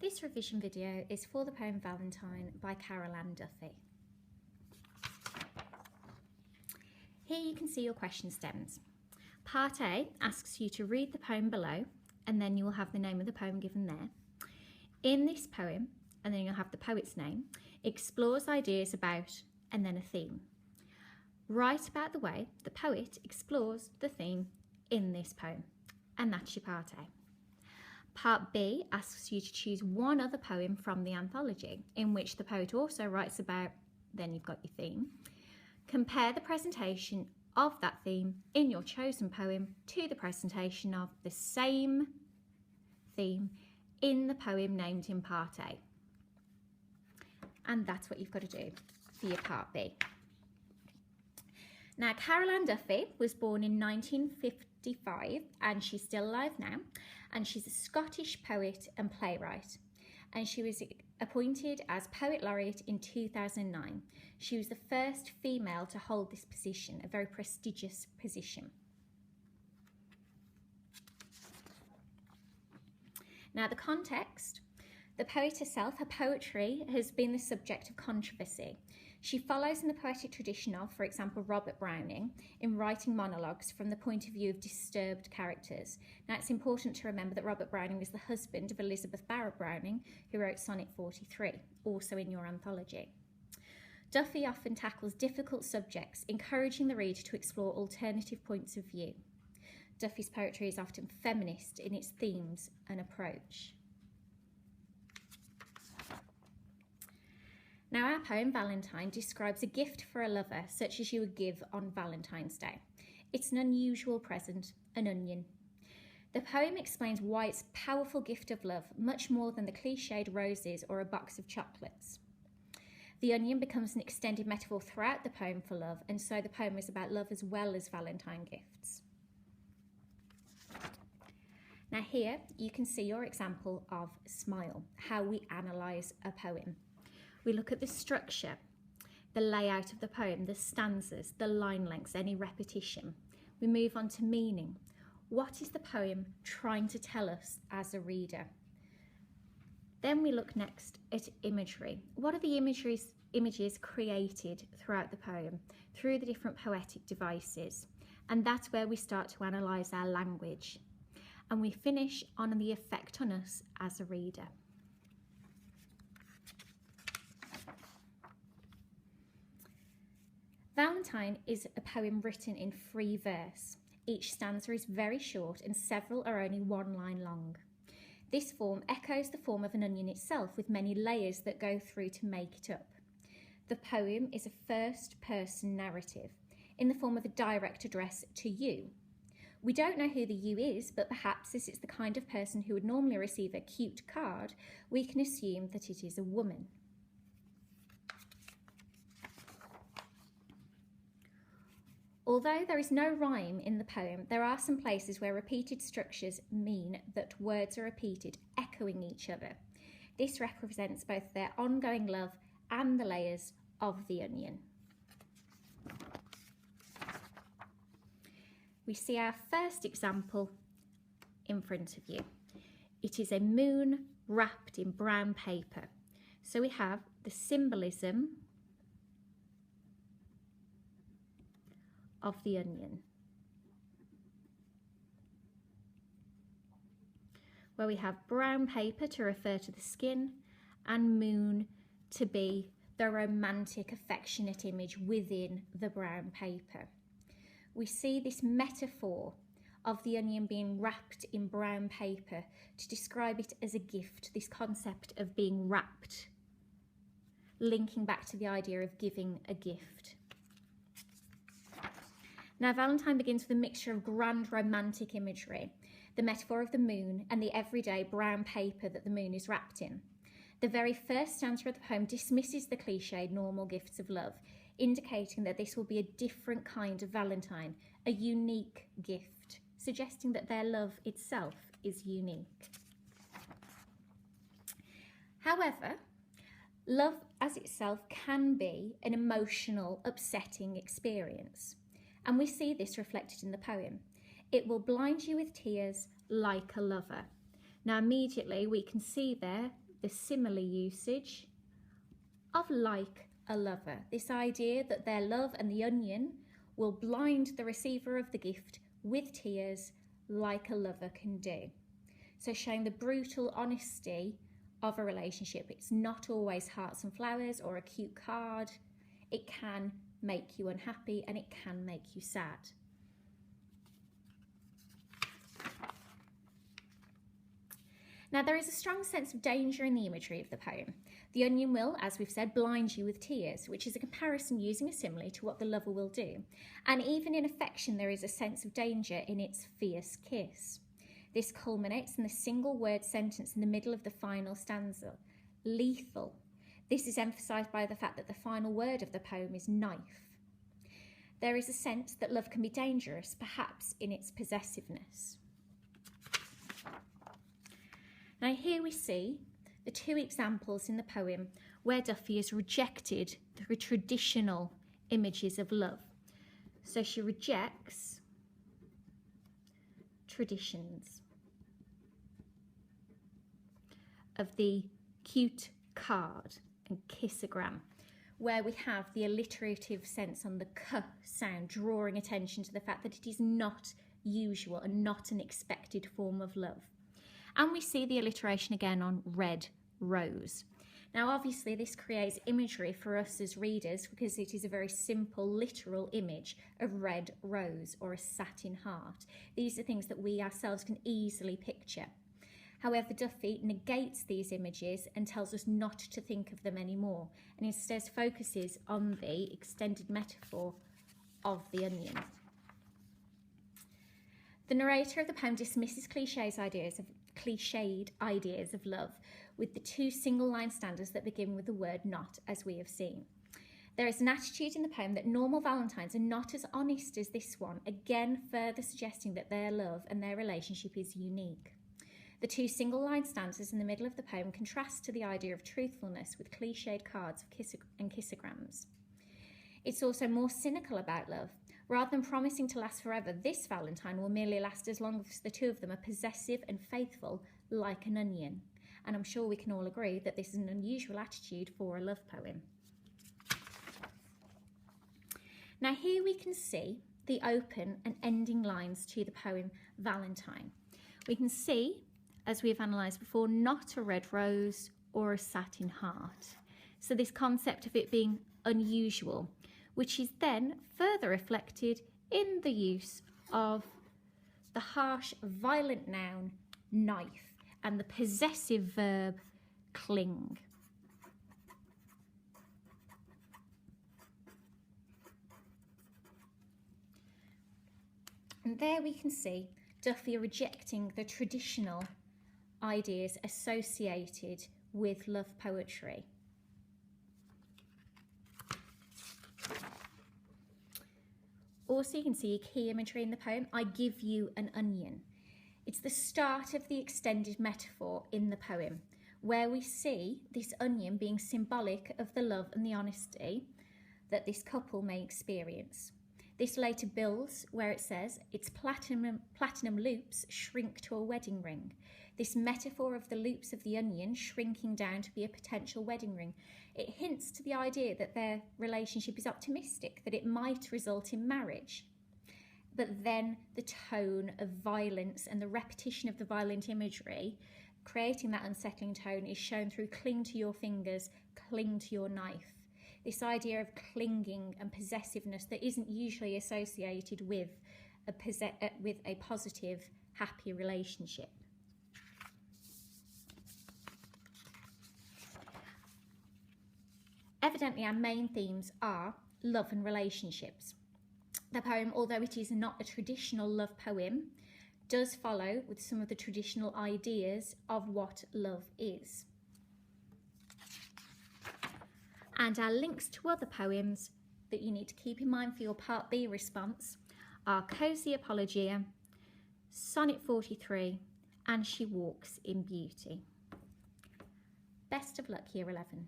This revision video is for the poem Valentine by Carolyn Murphy. Here you can see your question stems. Part A asks you to read the poem below, and then you will have the name of the poem given there. In this poem, and then you'll have the poet's name, explores ideas about, and then a theme. Write about the way the poet explores the theme in this poem, and that's your part A. Part B asks you to choose one other poem from the anthology in which the poet also writes about, then you've got your theme. Compare the presentation of that theme in your chosen poem to the presentation of the same theme in the poem named in Part A. And that's what you've got to do for your Part B. Now, Carolyn Murphy was born in 1955 and she's still alive now, and she's a Scottish poet and playwright, and she was appointed as Poet Laureate in 2009. She was the first female to hold this position, a very prestigious position. Now, the context. The poet herself, her poetry has been the subject of controversy. She follows in the poetic tradition of, for example, Robert Browning, in writing monologues from the point of view of disturbed characters. Now, it's important to remember that Robert Browning was the husband of Elizabeth Barrett Browning, who wrote Sonnet 43, also in your anthology. Duffy often tackles difficult subjects, encouraging the reader to explore alternative points of view. Duffy's poetry is often feminist in its themes and approach. Now, our poem Valentine describes a gift for a lover such as you would give on Valentine's Day. It's an unusual present, an onion. The poem explains why it's a powerful gift of love, much more than the cliched roses or a box of chocolates. The onion becomes an extended metaphor throughout the poem for love, and so the poem is about love as well as Valentine gifts. Now here you can see your example of Smile, how we analyse a poem. We look at the structure, the layout of the poem, the stanzas, the line lengths, any repetition. We move on to meaning. What is the poem trying to tell us as a reader? Then we look next at imagery. What are the images created throughout the poem, through the different poetic devices? And that's where we start to analyse our language. And we finish on the effect on us as a reader. Valentine is a poem written in free verse. Each stanza is very short and several are only one line long. This form echoes the form of an onion itself, with many layers that go through to make it up. The poem is a first-person narrative in the form of a direct address to you. We don't know who the you is, but perhaps as it's the kind of person who would normally receive a cute card, we can assume that it is a woman. Although there is no rhyme in the poem, there are some places where repeated structures mean that words are repeated, echoing each other. This represents both their ongoing love and the layers of the onion. We see our first example in front of you. It is a moon wrapped in brown paper. So we have the symbolism of the onion, where we have brown paper to refer to the skin and moon to be the romantic, affectionate image within the brown paper. We see this metaphor of the onion being wrapped in brown paper to describe it as a gift, this concept of being wrapped, linking back to the idea of giving a gift. Now, Valentine begins with a mixture of grand romantic imagery, the metaphor of the moon and the everyday brown paper that the moon is wrapped in. The very first stanza of the poem dismisses the cliched normal gifts of love, indicating that this will be a different kind of Valentine, a unique gift, suggesting that their love itself is unique. However, love as itself can be an emotional, upsetting experience. And we see this reflected in the poem. It will blind you with tears like a lover. Now immediately we can see there the simile usage of like a lover. This idea that their love and the onion will blind the receiver of the gift with tears like a lover can do. So showing the brutal honesty of a relationship. It's not always hearts and flowers or a cute card. It can make you unhappy and it can make you sad. Now, there is a strong sense of danger in the imagery of the poem. The onion will, as we've said, blind you with tears, which is a comparison using a simile to what the lover will do. And even in affection, there is a sense of danger in its fierce kiss. This culminates in the single word sentence in the middle of the final stanza, lethal. This is emphasised by the fact that the final word of the poem is knife. There is a sense that love can be dangerous, perhaps in its possessiveness. Now here we see the two examples in the poem where Duffy has rejected the traditional images of love. So she rejects traditions of the cute card and kissogram, where we have the alliterative sense on the k sound, drawing attention to the fact that it is not usual and not an expected form of love. And we see the alliteration again on red rose. Now, obviously, this creates imagery for us as readers because it is a very simple, literal image of red rose or a satin heart. These are things that we ourselves can easily picture. However, Duffy negates these images and tells us not to think of them anymore, and instead focuses on the extended metaphor of the onion. The narrator of the poem dismisses cliched ideas of love with the two single-line stanzas that begin with the word not, as we have seen. There is an attitude in the poem that normal Valentines are not as honest as this one, again further suggesting that their love and their relationship is unique. The two single-line stanzas in the middle of the poem contrast to the idea of truthfulness with cliched cards of and kissograms. It's also more cynical about love. Rather than promising to last forever, this Valentine will merely last as long as the two of them are possessive and faithful like an onion. And I'm sure we can all agree that this is an unusual attitude for a love poem. Now here we can see the open and ending lines to the poem Valentine. We can see, as we have analysed before, not a red rose or a satin heart. So this concept of it being unusual, which is then further reflected in the use of the harsh, violent noun, knife, and the possessive verb, cling. And there we can see Duffy rejecting the traditional ideas associated with love poetry. Also, you can see key imagery in the poem, I give you an onion. It's the start of the extended metaphor in the poem, where we see this onion being symbolic of the love and the honesty that this couple may experience. This later builds where it says, its platinum loops shrink to a wedding ring. This metaphor of the loops of the onion shrinking down to be a potential wedding ring. It hints to the idea that their relationship is optimistic, that it might result in marriage. But then the tone of violence and the repetition of the violent imagery, creating that unsettling tone, is shown through cling to your fingers, cling to your knife. This idea of clinging and possessiveness that isn't usually associated with a positive, happy relationship. Evidently, our main themes are love and relationships. The poem, although it is not a traditional love poem, does follow with some of the traditional ideas of what love is. And our links to other poems that you need to keep in mind for your Part B response are Cozy Apologia, Sonnet 43, and She Walks in Beauty. Best of luck, Year 11.